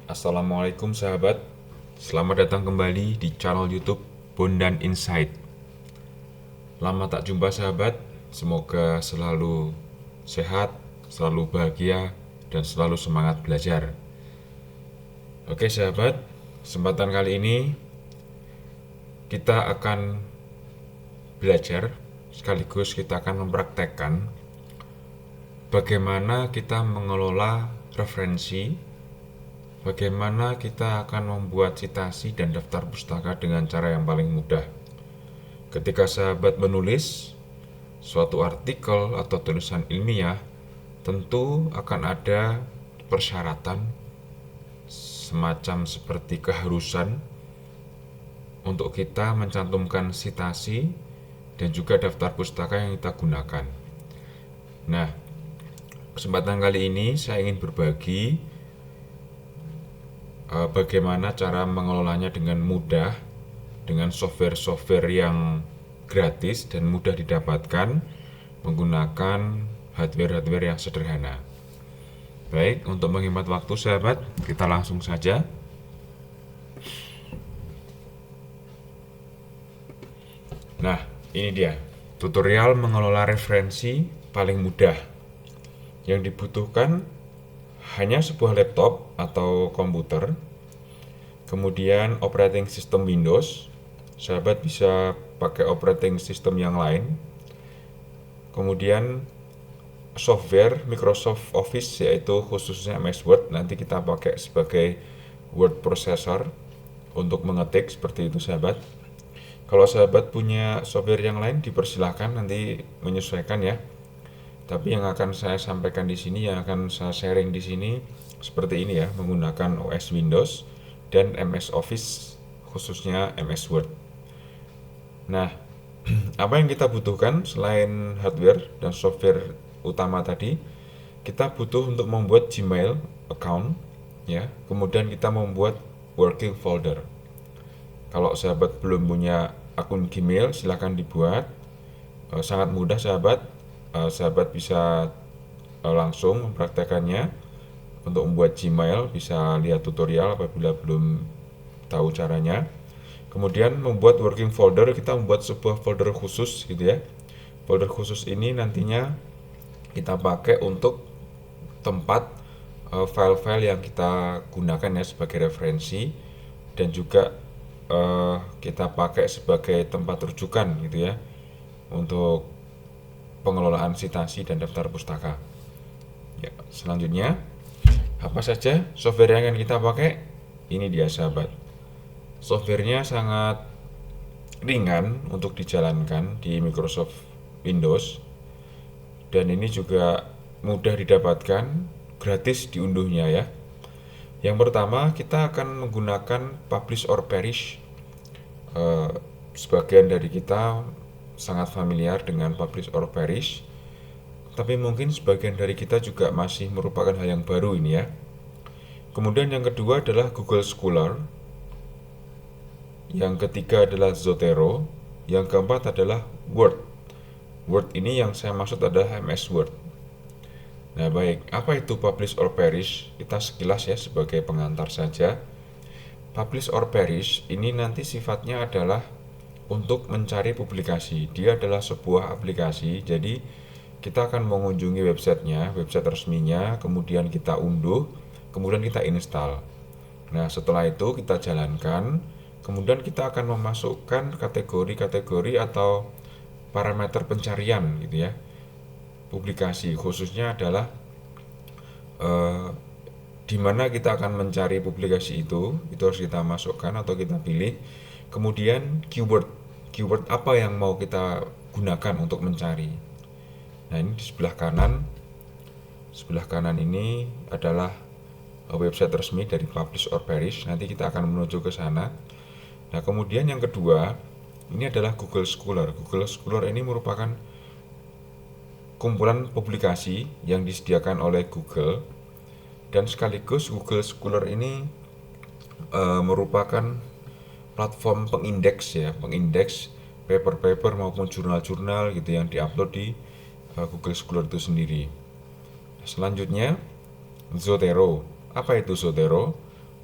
Assalamualaikum sahabat, selamat datang kembali di channel YouTube Bondan Insight. Lama tak jumpa sahabat, semoga selalu sehat, selalu bahagia, dan selalu semangat belajar. Oke sahabat, kesempatan kali ini kita akan belajar sekaligus kita akan mempraktekkan bagaimana kita mengelola referensi, bagaimana kita akan membuat citasi dan daftar pustaka dengan cara yang paling mudah. Ketika sahabat menulis suatu artikel atau tulisan ilmiah, tentu akan ada persyaratan semacam seperti keharusan untuk kita mencantumkan citasi dan juga daftar pustaka yang kita gunakan. Nah, kesempatan kali ini saya ingin berbagi bagaimana cara mengelolanya dengan mudah dengan software-software yang gratis dan mudah didapatkan menggunakan hardware-hardware yang sederhana. Baik, untuk menghemat waktu sahabat, kita langsung saja. Nah, ini dia tutorial mengelola referensi paling mudah. Yang dibutuhkan hanya sebuah laptop atau komputer, kemudian operating system Windows. Sahabat bisa pakai operating system yang lain. Kemudian software Microsoft Office, yaitu khususnya MS Word, nanti kita pakai sebagai word processor untuk mengetik seperti itu sahabat. Kalau sahabat punya software yang lain dipersilahkan nanti menyesuaikan ya. Tapi yang akan saya sampaikan di sini, yang akan saya sharing di sini seperti ini ya, menggunakan OS Windows dan MS Office, khususnya MS Word. Nah, apa yang kita butuhkan selain hardware dan software utama tadi? Kita butuh untuk membuat Gmail account ya. Kemudian kita membuat working folder. Kalau sahabat belum punya akun Gmail, silakan dibuat. Sangat mudah sahabat. Sahabat bisa langsung mempraktekannya. Untuk membuat Gmail bisa lihat tutorial apabila belum tahu caranya. Kemudian membuat working folder, kita membuat sebuah folder khusus gitu ya. Folder khusus ini nantinya kita pakai untuk tempat file-file yang kita gunakan ya sebagai referensi, dan juga kita pakai sebagai tempat rujukan gitu ya untuk pengelolaan citasi dan daftar pustaka. Ya, selanjutnya apa saja software yang akan kita pakai? Ini dia sahabat. Softwarenya sangat ringan untuk dijalankan di Microsoft Windows, dan ini juga mudah didapatkan, gratis diunduhnya ya. Yang pertama, kita akan menggunakan Publish or Perish. Sebagian dari kita sangat familiar dengan Publish or Perish, tapi mungkin sebagian dari kita juga masih merupakan hal yang baru ini ya. Kemudian yang kedua adalah Google Scholar. Yang ketiga adalah Zotero. Yang keempat adalah Word. Word ini yang saya maksud adalah MS Word. Nah baik, apa itu Publish or Perish? Kita sekilas ya sebagai pengantar saja. Publish or Perish ini nanti sifatnya adalah untuk mencari publikasi. Dia adalah sebuah aplikasi, jadi kita akan mengunjungi websitenya, website resminya, kemudian kita unduh, kemudian kita install. Nah setelah itu kita jalankan, kemudian kita akan memasukkan kategori-kategori atau parameter pencarian gitu ya. Publikasi khususnya adalah di mana kita akan mencari publikasi itu harus kita masukkan atau kita pilih. Kemudian keyword apa yang mau kita gunakan untuk mencari. Nah ini di sebelah kanan ini adalah website resmi dari Publish or Perish. Nanti kita akan menuju ke sana. Nah kemudian yang kedua ini adalah Google Scholar. Google Scholar ini merupakan kumpulan publikasi yang disediakan oleh Google, dan sekaligus Google Scholar ini merupakan platform pengindeks ya, pengindeks paper-paper maupun jurnal-jurnal gitu yang diupload di Google Scholar itu sendiri. Selanjutnya Zotero. Apa itu Zotero?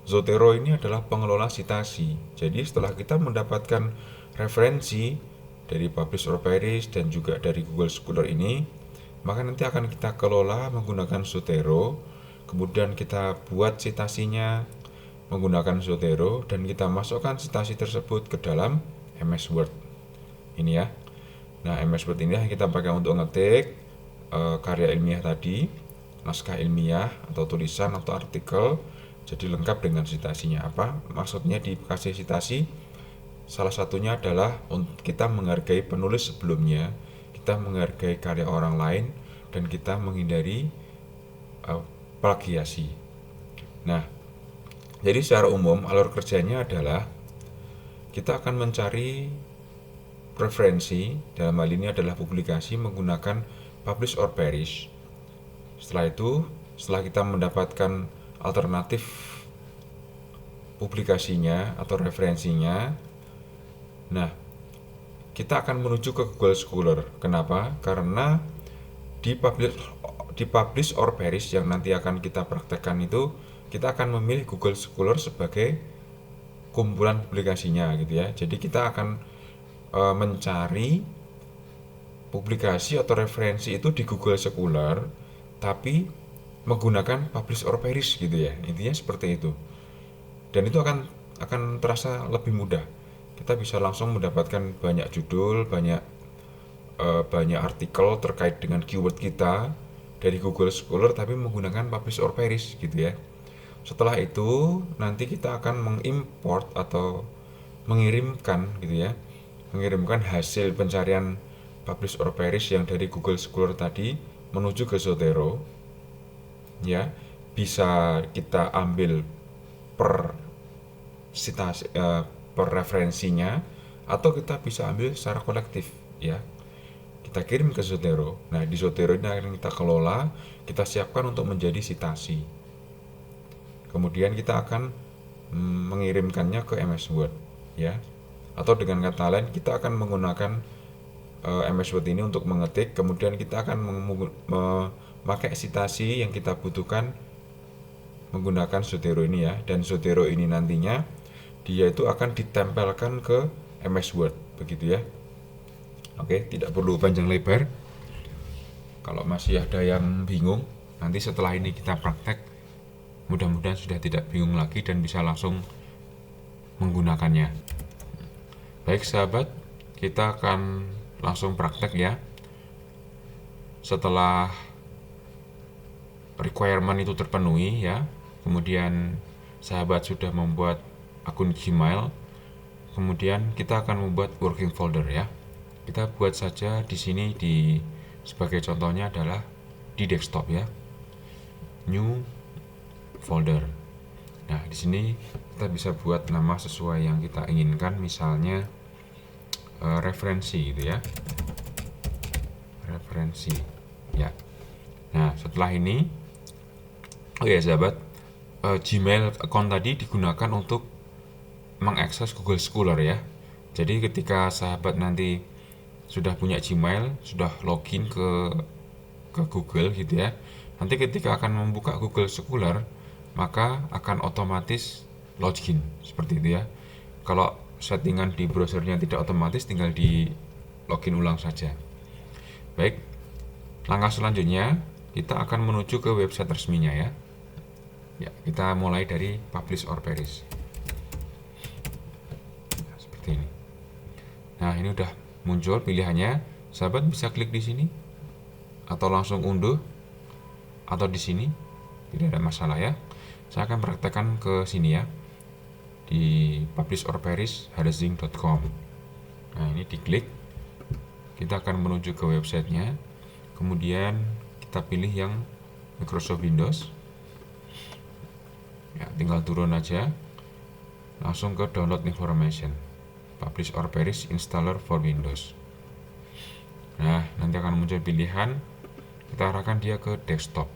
Zotero ini adalah pengelola citasi. Jadi setelah kita mendapatkan referensi dari Publish or Perish dan juga dari Google Scholar ini, maka nanti akan kita kelola menggunakan Zotero. Kemudian kita buat citasinya menggunakan Zotero dan kita masukkan citasi tersebut ke dalam MS Word. Ini ya. Nah, MS Word ini kita pakai untuk ngetik karya ilmiah tadi, naskah ilmiah atau tulisan atau artikel, jadi lengkap dengan citasinya. Apa maksudnya dikasih citasi? Salah satunya adalah untuk kita menghargai penulis sebelumnya, kita menghargai karya orang lain, dan kita menghindari plagiasi. Nah, jadi secara umum alur kerjanya adalah kita akan mencari referensi, dalam hal ini adalah publikasi menggunakan Publish or Perish. Setelah itu, setelah kita mendapatkan alternatif publikasinya atau referensinya, nah, kita akan menuju ke Google Scholar. Kenapa? Karena di publish or perish yang nanti akan kita praktekkan itu, kita akan memilih Google Scholar sebagai kumpulan publikasinya gitu ya. Jadi kita akan mencari publikasi atau referensi itu di Google Scholar, tapi menggunakan publish or perish gitu ya. Intinya seperti itu. Dan itu akan terasa lebih mudah. Kita bisa langsung mendapatkan banyak judul, banyak artikel terkait dengan keyword kita dari Google Scholar, tapi menggunakan publish or perish gitu ya. Setelah itu nanti kita akan mengimport atau mengirimkan gitu ya, mengirimkan hasil pencarian Publish or Perish yang dari Google Scholar tadi menuju ke Zotero ya. Bisa kita ambil per citasi, per referensinya, atau kita bisa ambil secara kolektif ya, kita kirim ke Zotero. Nah, di Zotero ini akan kita kelola, kita siapkan untuk menjadi citasi, kemudian kita akan mengirimkannya ke MS Word ya. Atau dengan kata lain, kita akan menggunakan MS Word ini untuk mengetik, kemudian kita akan memakai citasi yang kita butuhkan menggunakan Zotero ini ya. Dan Zotero ini nantinya dia itu akan ditempelkan ke MS Word begitu ya. Oke, tidak perlu panjang lebar. Kalau masih ada yang bingung, nanti setelah ini kita praktek, mudah-mudahan sudah tidak bingung lagi dan bisa langsung menggunakannya. Baik sahabat, kita akan langsung praktek ya. Setelah requirement itu terpenuhi ya, kemudian sahabat sudah membuat akun Gmail, kemudian kita akan membuat working folder ya. Kita buat saja di sini, sebagai contohnya adalah di desktop ya, new folder. Nah, di sini kita bisa buat nama sesuai yang kita inginkan, misalnya referensi gitu ya, referensi ya. Nah, setelah ini, oh ya sahabat, Gmail account tadi digunakan untuk mengakses Google Scholar ya. Jadi ketika sahabat nanti sudah punya Gmail, sudah login ke Google gitu ya, nanti ketika akan membuka Google Scholar, maka akan otomatis login seperti itu ya. Kalau settingan di browsernya tidak otomatis, tinggal di login ulang saja. Baik, langkah selanjutnya kita akan menuju ke website resminya ya. Ya, kita mulai dari Publish or Perish. Nah, seperti ini. Nah, ini udah muncul pilihannya. Sahabat bisa klik di sini atau langsung unduh, atau di sini, tidak ada masalah ya. Saya akan praktekkan ke sini ya, di publishorperish.hardazing.com. Nah, ini diklik, kita akan menuju ke websitenya, kemudian kita pilih yang Microsoft Windows ya, tinggal turun aja, langsung ke download information, Publish or Perish installer for Windows. Nah, nanti akan muncul pilihan, kita arahkan dia ke desktop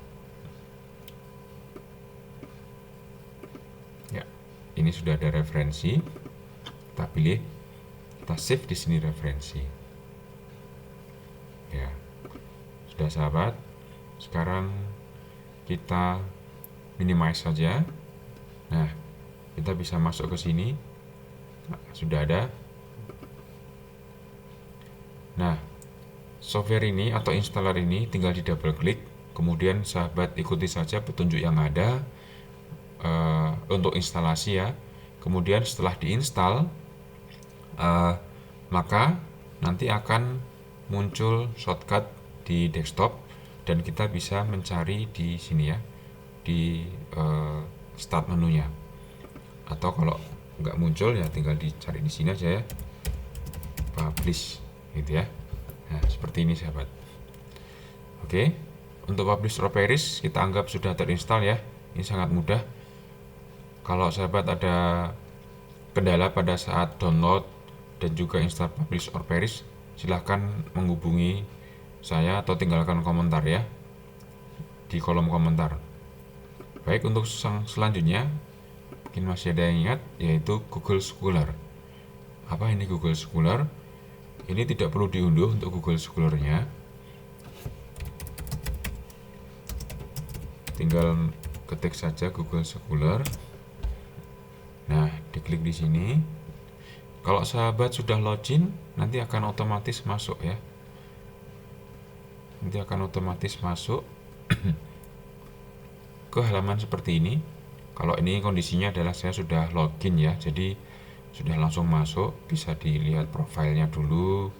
ya. Ini sudah ada referensi, kita pilih, kita save di sini referensi ya. Sudah sahabat, sekarang kita minimize saja. Nah, Kita bisa masuk ke sini. Nah, sudah ada. Nah, software ini atau installer ini tinggal di double klik, kemudian sahabat ikuti saja petunjuk yang ada untuk instalasi ya. Kemudian setelah diinstal, maka nanti akan muncul shortcut di desktop dan kita bisa mencari di sini ya, di start menunya. Atau kalau nggak muncul ya tinggal dicari di sini aja ya, publish gitu ya. Nah, seperti ini sahabat. Oke, untuk publish Operaris kita anggap sudah terinstall ya. Ini sangat mudah. Kalau sahabat ada kendala pada saat download dan juga install publish Operaris, silahkan menghubungi saya atau tinggalkan komentar ya di kolom komentar. Baik, untuk selanjutnya mungkin masih ada yang ingat, yaitu Google Scholar. Apa ini Google Scholar? Ini tidak perlu diunduh untuk Google Scholar-nya. Tinggal ketik saja Google Scholar. Nah, diklik di sini. Kalau sahabat sudah login, nanti akan otomatis masuk ya. Nanti akan otomatis masuk ke halaman seperti ini. Kalau ini kondisinya adalah saya sudah login ya, jadi sudah langsung masuk. Bisa dilihat profilnya dulu,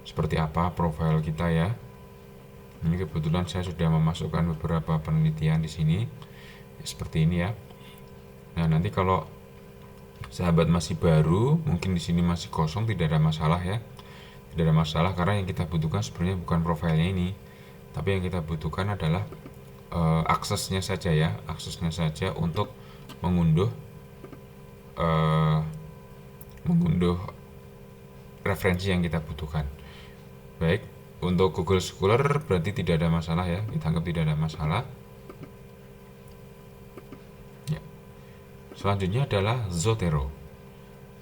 seperti apa profil kita ya. Ini kebetulan saya sudah memasukkan beberapa penelitian di sini, seperti ini ya. Nah, nanti kalau sahabat masih baru, mungkin di sini masih kosong, tidak ada masalah ya. Tidak ada masalah karena yang kita butuhkan sebenarnya bukan profilnya ini, tapi yang kita butuhkan adalah aksesnya saja ya, aksesnya saja untuk mengunduh referensi yang kita butuhkan. Baik, untuk Google Scholar berarti tidak ada masalah ya, kita anggap tidak ada masalah. Ya. Selanjutnya adalah Zotero.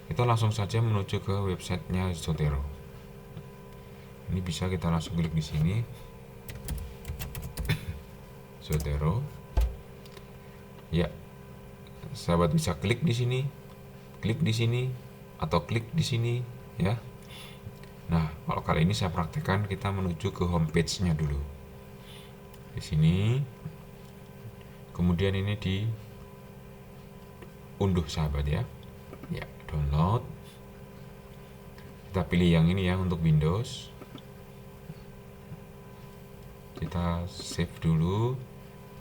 Kita langsung saja menuju ke websitenya Zotero. Ini bisa kita langsung klik di sini. Zotero. Ya. Sahabat bisa klik di sini, atau klik di sini ya. Nah, kalau kali ini saya praktekkan, kita menuju ke homepage-nya dulu. Di sini. Kemudian ini diunduh sahabat ya. Ya, download. Kita pilih yang ini ya untuk Windows. Kita save dulu.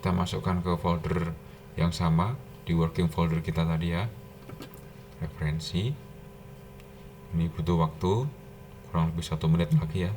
Kita masukkan ke folder yang sama di working folder kita tadi ya, referensi. Ini butuh waktu kurang lebih 1 menit lagi ya.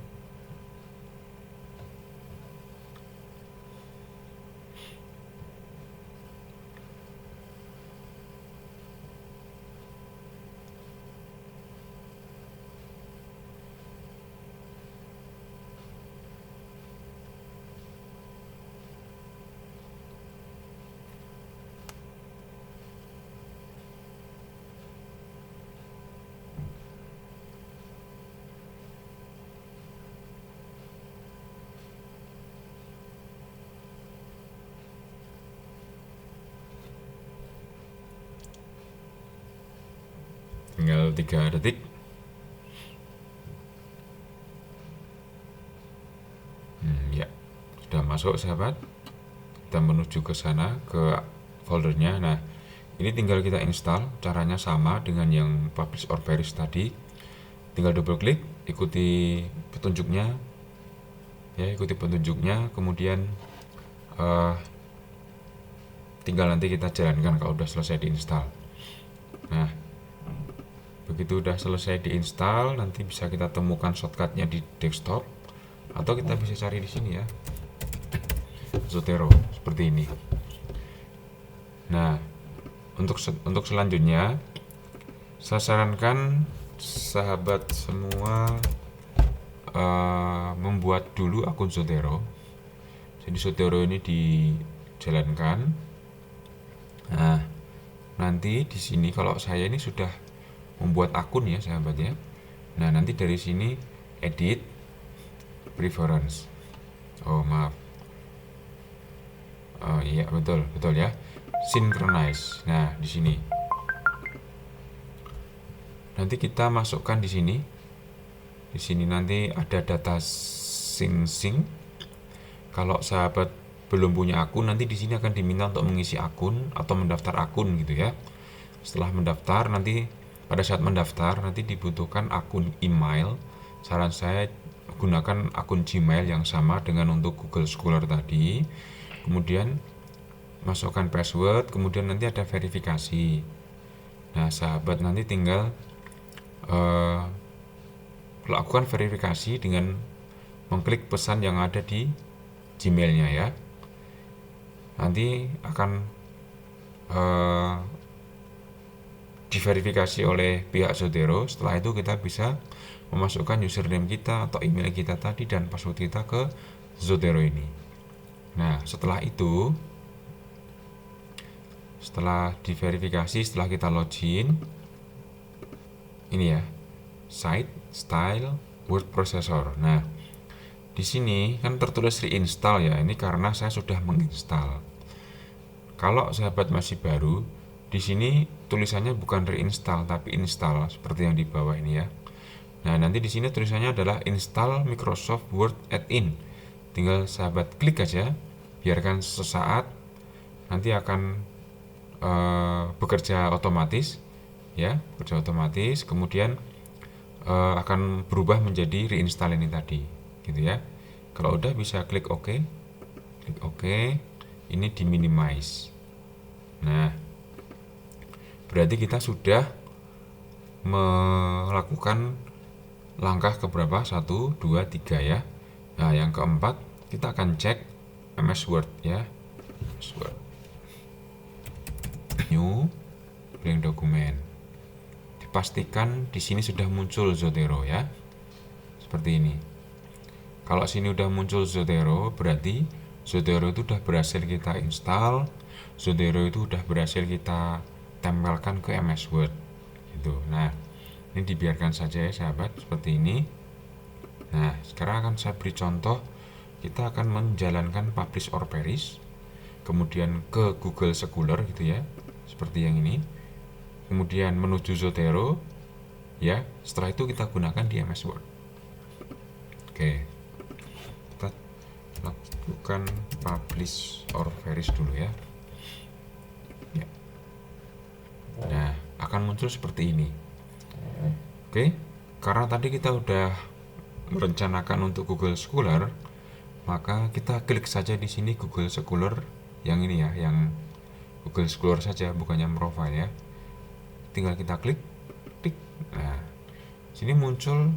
Tinggal 3 detik. Ya, sudah masuk sahabat. Kita menuju ke sana, ke foldernya. Nah, ini tinggal kita install. Caranya sama dengan yang publish Operaris tadi. Tinggal double klik, ikuti petunjuknya ya, ikuti petunjuknya. Kemudian tinggal nanti kita jalankan kalau udah selesai diinstal. Nah, begitu udah selesai diinstal, nanti bisa kita temukan shortcutnya di desktop, atau kita bisa cari di sini ya, Zotero seperti ini. Nah, untuk selanjutnya saya sarankan sahabat semua membuat dulu akun Zotero. Jadi Zotero ini dijalankan. Nah, nanti di sini kalau saya ini sudah membuat akun ya sahabat ya. Nah, nanti dari sini edit preference. Oh, maaf. Oh iya, betul ya. Synchronize. Nah, di sini Nanti kita masukkan di sini. Di sini nanti ada data SingSing. Kalau sahabat belum punya akun, nanti di sini akan diminta untuk mengisi akun atau mendaftar akun gitu ya. Setelah mendaftar, nanti pada saat mendaftar nanti dibutuhkan akun email. Saran saya gunakan akun Gmail yang sama dengan untuk Google Scholar tadi. Kemudian masukkan password, kemudian nanti ada verifikasi. Nah, sahabat nanti tinggal lakukan verifikasi dengan mengklik pesan yang ada di Gmailnya ya. Nanti akan diverifikasi oleh pihak Zotero. Setelah itu kita bisa memasukkan username kita atau email kita tadi dan password kita ke Zotero ini. Nah, setelah itu, setelah diverifikasi, setelah kita login, ini ya, site, style, word processor. Nah, di sini kan tertulis reinstall ya, ini karena saya sudah menginstal. Kalau sahabat masih baru, di sini tulisannya bukan reinstall tapi install seperti yang di bawah ini ya. Nah, nanti di sini tulisannya adalah install Microsoft Word add-in. Tinggal sahabat klik aja, biarkan sesaat, nanti akan bekerja otomatis ya, bekerja otomatis, kemudian akan berubah menjadi reinstall ini tadi gitu ya. Kalau udah bisa klik OK, klik OK, ini di minimize. Nah, berarti kita sudah melakukan langkah keberapa? 1, 2, 3 ya. Nah, yang keempat kita akan cek MS Word ya. MS Word. New blank dokumen. Dipastikan di sini sudah muncul Zotero ya. Seperti ini. Kalau sini udah muncul Zotero, berarti Zotero itu udah berhasil kita install. Zotero itu udah berhasil kita tempelkan ke MS Word gitu. Nah, ini dibiarkan saja ya sahabat seperti ini. Nah, sekarang akan saya beri contoh. Kita akan menjalankan publish or perish, kemudian ke Google Scholar gitu ya, seperti yang ini. Kemudian menuju Zotero ya. Setelah itu kita gunakan di MS Word. Oke, kita lakukan publish or perish dulu ya. Nah, akan muncul seperti ini. Oke, karena tadi kita udah merencanakan untuk Google Scholar, maka kita klik saja di sini Google Scholar yang ini ya, yang Google Scholar saja, bukannya profile ya. Tinggal kita klik, klik. Nah, sini muncul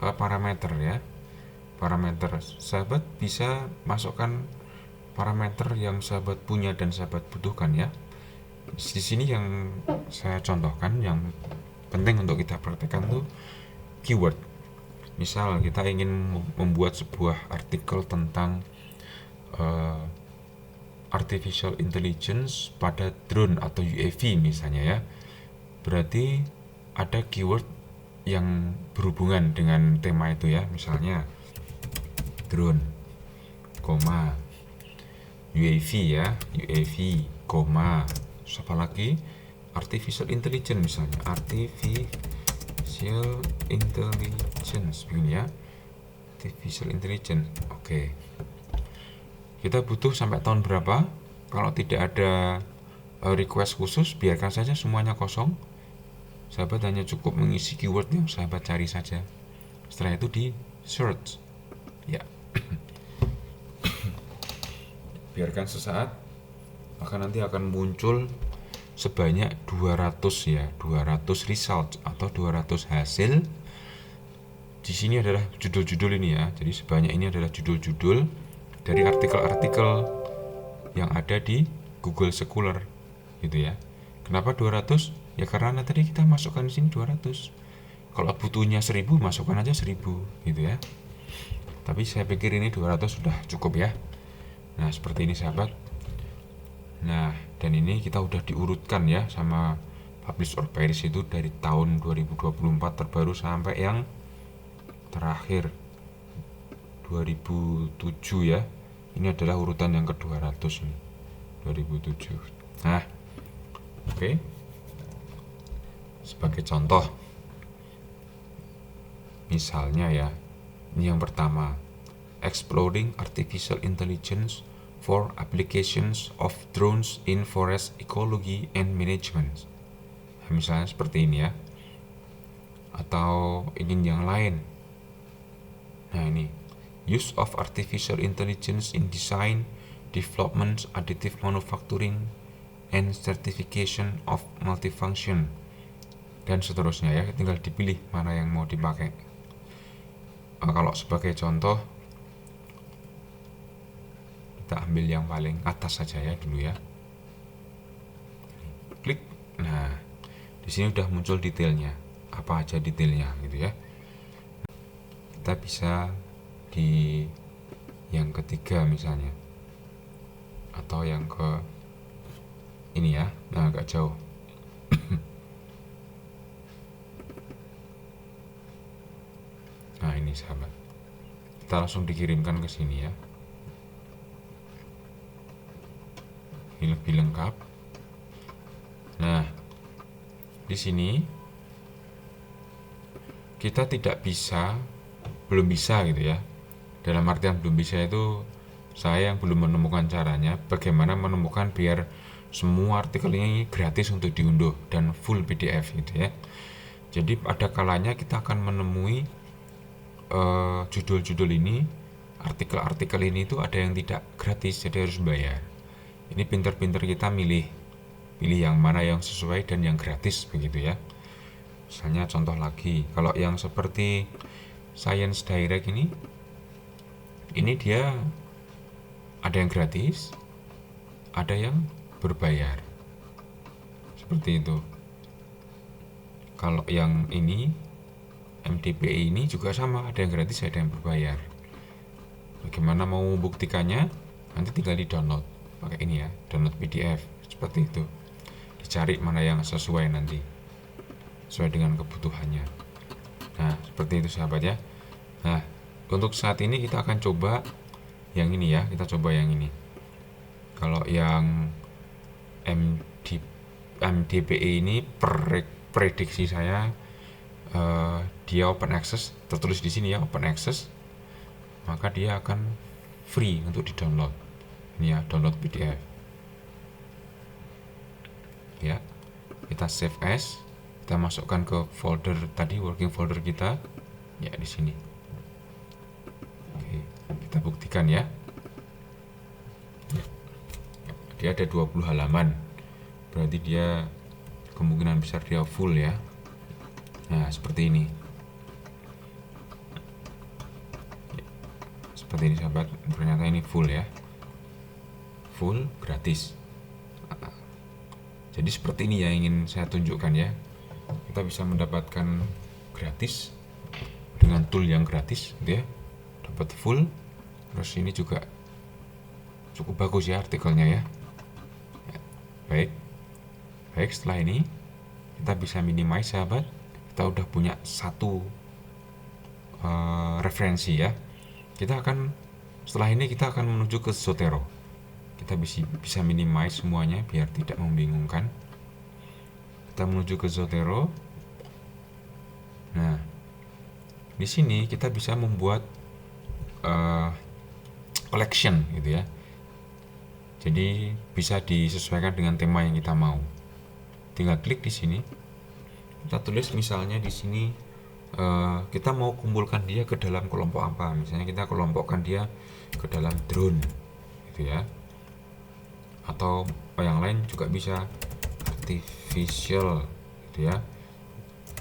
parameter ya. Parameter, sahabat bisa masukkan parameter yang sahabat punya dan sahabat butuhkan ya. Di sini yang saya contohkan yang penting untuk kita praktekkan tuh keyword. Misal kita ingin membuat sebuah artikel tentang artificial intelligence pada drone atau UAV misalnya ya. Berarti ada keyword yang berhubungan dengan tema itu ya. Misalnya drone, UAV ya, UAV, siapa lagi? Artificial intelligence misalnya, artificial intelligence begini ya, artificial intelligence. Oke. Kita butuh sampai tahun berapa? Kalau tidak ada request khusus, biarkan saja semuanya kosong. Sahabat hanya cukup mengisi keyword yang sahabat cari saja. Setelah itu di search ya. Biarkan sesaat, maka nanti akan muncul sebanyak 200 ya, 200 result atau 200 hasil. Di sini adalah judul-judul ini ya. Jadi sebanyak ini adalah judul-judul dari artikel-artikel yang ada di Google Scholar gitu ya. Kenapa 200? Ya karena tadi kita masukkan di sini 200. Kalau butuhnya 1000, masukkan aja 1000 gitu ya. Tapi saya pikir ini 200 sudah cukup ya. Nah, seperti ini sahabat. Nah, dan ini kita udah diurutkan ya sama publish or perish itu dari tahun 2024 terbaru sampai yang terakhir 2007 ya. Ini adalah urutan yang ke-200 nih. 2007. Nah, oke. Sebagai contoh Misalnya ya, ini yang pertama, exploring artificial intelligence for applications of drones in forest ecology and management. Nah, misalnya seperti ini ya. Atau ingin yang lain. Nah ini, use of artificial intelligence in design, development, additive manufacturing, and certification of multifunction, dan seterusnya ya. Tinggal dipilih mana yang mau dipakai. Kalau sebagai contoh, kita ambil yang paling atas saja ya dulu ya. Klik. Nah, di sini udah muncul detailnya. Apa aja detailnya gitu ya. Kita bisa di yang ketiga misalnya, atau yang ke ini ya. Nah, agak jauh. Nah, ini sahabat. Kita langsung dikirimkan ke sini ya. Ini lebih lengkap. Nah, di sini kita belum bisa gitu ya. Dalam artian belum bisa itu, saya yang belum menemukan caranya bagaimana menemukan biar semua artikel ini gratis untuk diunduh dan full PDF gitu ya. Jadi ada kalanya kita akan menemui judul-judul ini, artikel-artikel ini itu ada yang tidak gratis, jadi harus bayar. Ini pinter-pinter kita pilih yang mana yang sesuai dan yang gratis begitu ya. Misalnya contoh lagi, kalau yang seperti Science Direct ini dia ada yang gratis, ada yang berbayar. Seperti itu. Kalau yang ini MDPI ini juga sama, ada yang gratis, ada yang berbayar. Bagaimana mau membuktikannya? Nanti tinggal di download pakai ini ya, download PDF seperti itu. Dicari mana yang sesuai nanti, sesuai dengan kebutuhannya. Nah, seperti itu sahabat ya. Nah, untuk saat ini kita akan coba yang ini ya, kita coba yang ini. Kalau yang MDPI ini prediksi saya dia open access, tertulis di sini ya, open access, maka dia akan free untuk di download. Ini ya, download PDF ya. Kita save as, kita masukkan ke folder tadi, working folder kita ya, di sini. Oke, kita buktikan ya. Dia ada 20 halaman, berarti dia kemungkinan besar dia full ya. Nah, seperti ini. Seperti ini sahabat, ternyata ini full ya. Full gratis. Jadi seperti ini ya ingin saya tunjukkan ya. Kita bisa mendapatkan gratis dengan tool yang gratis gitu ya. Dapat full. Terus ini juga cukup bagus ya artikelnya ya. Baik, setelah ini kita bisa minimize sahabat. Kita udah punya satu referensi ya. Setelah ini kita akan menuju ke Zotero. Kita bisa minimize semuanya biar tidak membingungkan. Kita menuju ke Zotero. Nah, di sini kita bisa membuat collection gitu ya. Jadi bisa disesuaikan dengan tema yang kita mau. Tinggal klik di sini. Kita tulis misalnya di sini kita mau kumpulkan dia ke dalam kelompok apa. Misalnya kita kelompokkan dia ke dalam drone gitu ya. Atau yang lain juga bisa artificial gitu ya.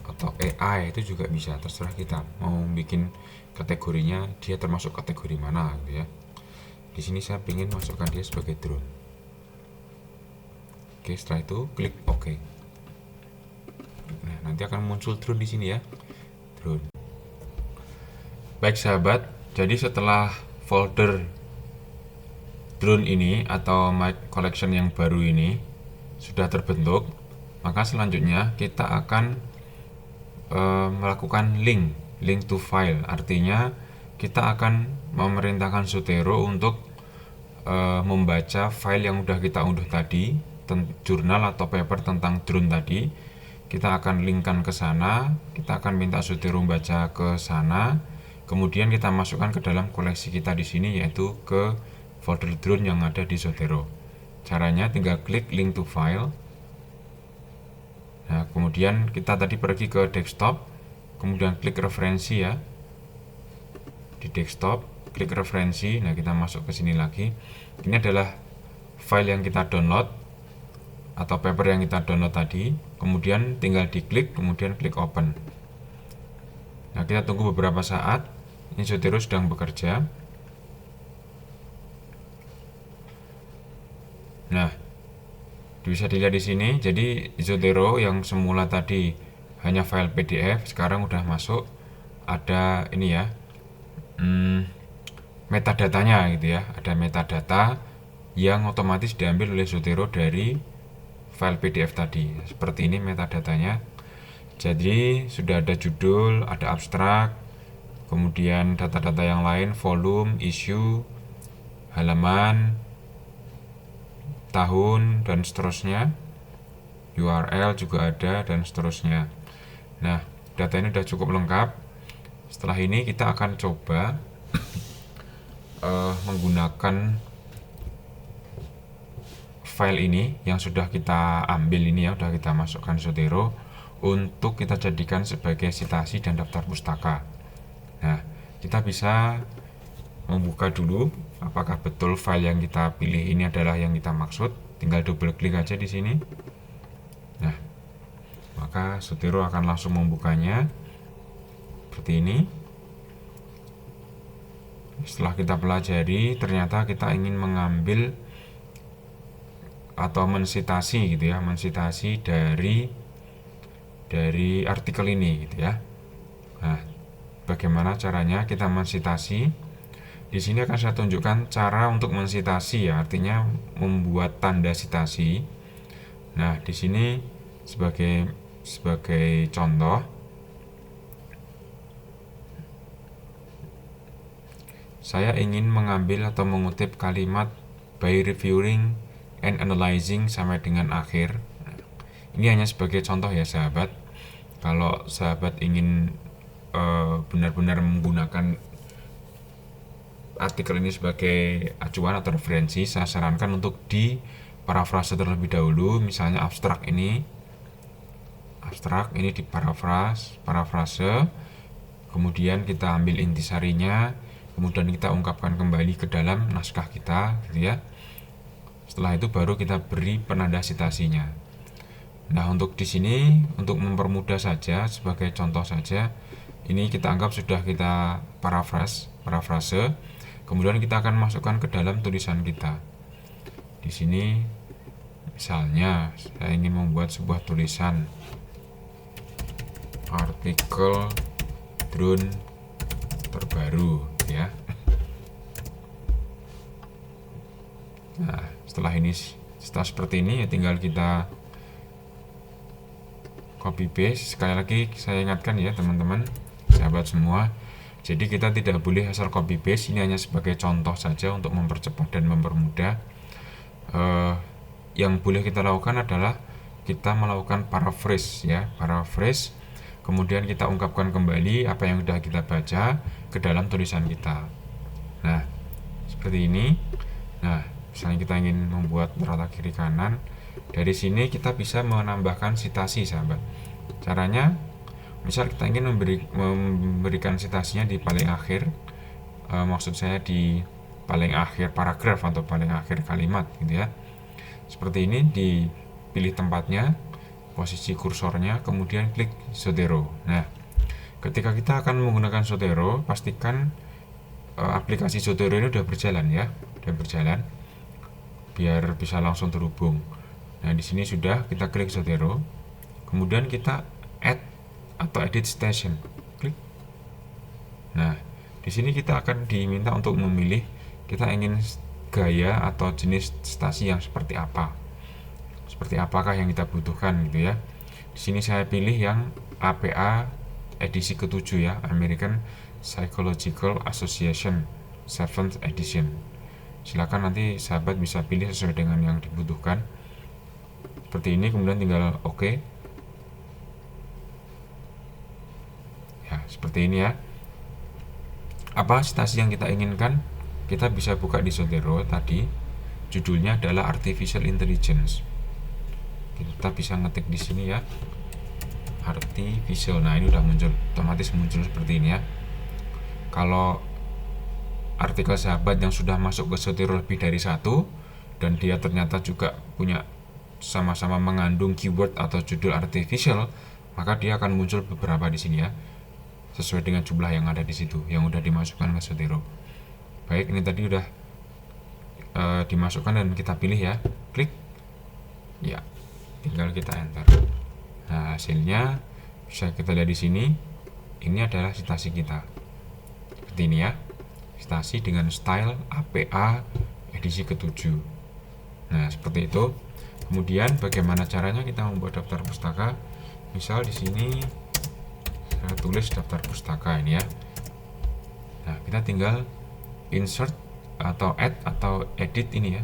Atau AI itu juga bisa, terserah kita mau bikin kategorinya dia termasuk kategori mana gitu ya. Di sini saya ingin masukkan dia sebagai drone. Oke, setelah itu klik OK. Nah, nanti akan muncul drone di sini ya. Drone. Baik sahabat, jadi setelah folder drone ini atau my collection yang baru ini sudah terbentuk, maka selanjutnya kita akan melakukan link to file. Artinya kita akan memerintahkan Zotero untuk membaca file yang udah kita unduh tadi, jurnal atau paper tentang drone tadi, kita akan linkkan ke sana, kita akan minta Zotero baca ke sana, kemudian kita masukkan ke dalam koleksi kita di sini, yaitu ke folder drone yang ada di Zotero. Caranya tinggal klik link to file. Nah, kemudian kita tadi pergi ke desktop, kemudian klik referensi ya. Di desktop, klik referensi. Nah, kita masuk ke sini lagi. Ini adalah file yang kita download atau paper yang kita download tadi. Kemudian tinggal diklik, kemudian klik open. Nah, kita tunggu beberapa saat. Ini Zotero sedang bekerja. Nah, bisa dilihat di sini. Jadi Zotero yang semula tadi hanya file PDF, sekarang udah masuk ada ini ya, metadatanya gitu ya. Ada metadata yang otomatis diambil oleh Zotero dari file PDF tadi. Seperti ini metadatanya. Jadi sudah ada judul, ada abstrak, kemudian data-data yang lain, volume, issue, halaman, tahun, dan seterusnya. URL juga ada, dan seterusnya. Nah, data ini sudah cukup lengkap. Setelah ini kita akan coba menggunakan file ini yang sudah kita ambil ini ya, sudah kita masukkan Zotero untuk kita jadikan sebagai citasi dan daftar pustaka. Nah, kita bisa membuka dulu apakah betul file yang kita pilih ini adalah yang kita maksud. Tinggal double klik aja di sini. Nah, maka Zotero akan langsung membukanya seperti ini. Setelah kita pelajari, ternyata kita ingin mengambil atau mensitasi gitu ya, mensitasi dari artikel ini gitu ya. Nah, bagaimana caranya kita mensitasi? Di sini akan saya tunjukkan cara untuk mensitasi ya, artinya membuat tanda sitasi. Nah, di sini sebagai contoh, saya ingin mengambil atau mengutip kalimat by reviewing and analyzing sampai dengan akhir. Ini hanya sebagai contoh ya sahabat. Kalau sahabat ingin benar-benar menggunakan artikel ini sebagai acuan atau referensi, saya sarankan untuk di parafrase terlebih dahulu. Misalnya abstrak ini di parafrase, kemudian kita ambil intisarinya, kemudian kita ungkapkan kembali ke dalam naskah kita gitu ya. Setelah itu baru kita beri penanda sitasinya. Nah, untuk di sini untuk mempermudah saja sebagai contoh saja, ini kita anggap sudah kita parafrase. Kemudian kita akan masukkan ke dalam tulisan kita. Di sini misalnya saya ingin membuat sebuah tulisan artikel drone terbaru ya. Nah, setelah seperti ini ya, tinggal kita copy paste. Sekali lagi saya ingatkan ya teman-teman, sahabat semua, jadi kita tidak boleh asal copy paste. Ini hanya sebagai contoh saja untuk mempercepat dan mempermudah. Yang boleh kita lakukan adalah kita melakukan paraphrase ya, paraphrase, kemudian kita ungkapkan kembali apa yang sudah kita baca ke dalam tulisan kita. Nah, seperti ini. Nah, misalnya kita ingin membuat rata kiri kanan, dari sini kita bisa menambahkan sitasi sahabat. Caranya, misal kita ingin memberikan sitasinya di paling akhir, maksud saya di paling akhir paragraf atau paling akhir kalimat gitu ya. Seperti ini, dipilih tempatnya, posisi kursornya, kemudian klik Zotero. Nah, ketika kita akan menggunakan Zotero, pastikan aplikasi Zotero ini udah berjalan ya, biar bisa langsung terhubung. Nah, di sini sudah, kita klik Zotero, kemudian kita add atau edit station, klik. Nah, di sini kita akan diminta untuk memilih kita ingin gaya atau jenis stasi yang seperti apa, apakah yang kita butuhkan gitu ya. Di sini saya pilih yang APA edisi ke-7 ya, American Psychological Association 7th edition. Silakan nanti sahabat bisa pilih sesuai dengan yang dibutuhkan. Seperti ini, kemudian tinggal oke. seperti ini ya. Apa citasi yang kita inginkan? Kita bisa buka di Zotero tadi, judulnya adalah Artificial Intelligence. Kita bisa ngetik di sini ya, artificial. Nah, ini udah muncul, otomatis muncul seperti ini ya. Kalau artikel sahabat yang sudah masuk ke Zotero lebih dari satu dan dia ternyata juga punya sama-sama mengandung keyword atau judul artificial, maka dia akan muncul beberapa di sini ya, sesuai dengan jumlah yang ada di situ yang udah dimasukkan ke Zotero. Baik, ini tadi udah dimasukkan dan kita pilih ya, klik ya, tinggal kita enter. Nah, hasilnya bisa kita lihat di sini. Ini adalah citasi kita seperti ini ya, citasi dengan style APA edisi ke-7. Nah, seperti itu. Kemudian bagaimana caranya kita membuat daftar pustaka? Misal di sini saya tulis daftar pustaka ini ya. Nah, kita tinggal insert atau add atau edit ini ya.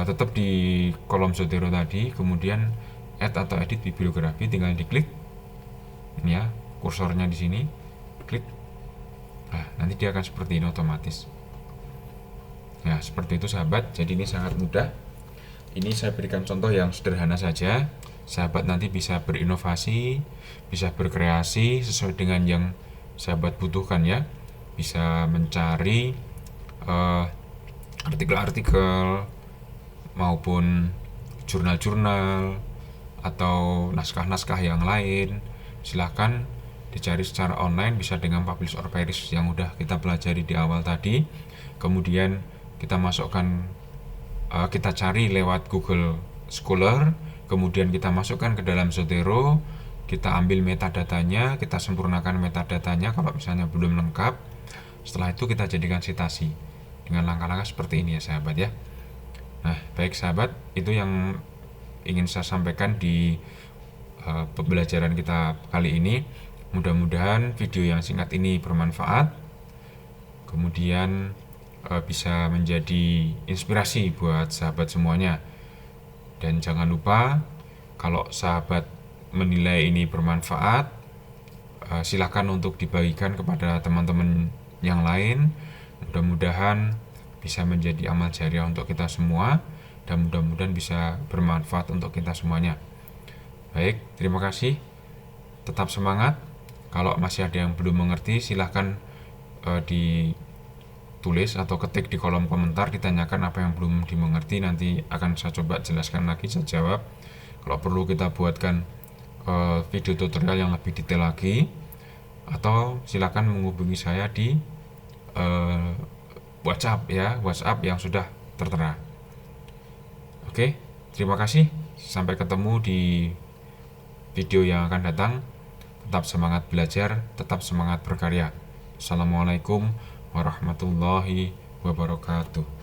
Tetap di kolom Zotero tadi, kemudian add atau edit bibliografi, tinggal diklik. Ini ya, kursornya di sini, klik. Nah, nanti dia akan seperti ini otomatis. Nah, seperti itu sahabat. Jadi ini sangat mudah. Ini saya berikan contoh yang sederhana saja. Sahabat nanti bisa berinovasi, bisa berkreasi sesuai dengan yang sahabat butuhkan ya. Bisa mencari artikel-artikel maupun jurnal-jurnal atau naskah-naskah yang lain. Silahkan dicari secara online, bisa dengan Publish or Perish yang udah kita pelajari di awal tadi. Kemudian kita masukkan, kita cari lewat Google Scholar, kemudian kita masukkan ke dalam Zotero, kita ambil metadatanya, kita sempurnakan metadatanya kalau misalnya belum lengkap. Setelah itu kita jadikan citasi dengan langkah-langkah seperti ini ya sahabat ya. Nah, baik sahabat, itu yang ingin saya sampaikan di pembelajaran kita kali ini. Mudah-mudahan video yang singkat ini bermanfaat, kemudian bisa menjadi inspirasi buat sahabat semuanya. Dan jangan lupa, kalau sahabat menilai ini bermanfaat, silakan untuk dibagikan kepada teman-teman yang lain. Mudah-mudahan bisa menjadi amal jariah untuk kita semua, dan mudah-mudahan bisa bermanfaat untuk kita semuanya. Baik, terima kasih. Tetap semangat. Kalau masih ada yang belum mengerti, silahkan ditulis atau ketik di kolom komentar, ditanyakan apa yang belum dimengerti, nanti akan saya coba jelaskan lagi, saya jawab. Kalau perlu kita buatkan video tutorial yang lebih detail lagi, atau silakan menghubungi saya di WhatsApp ya, WhatsApp yang sudah tertera. Oke, terima kasih. Sampai ketemu di video yang akan datang. Tetap semangat belajar, tetap semangat berkarya. Assalamualaikum warahmatullahi wabarakatuh.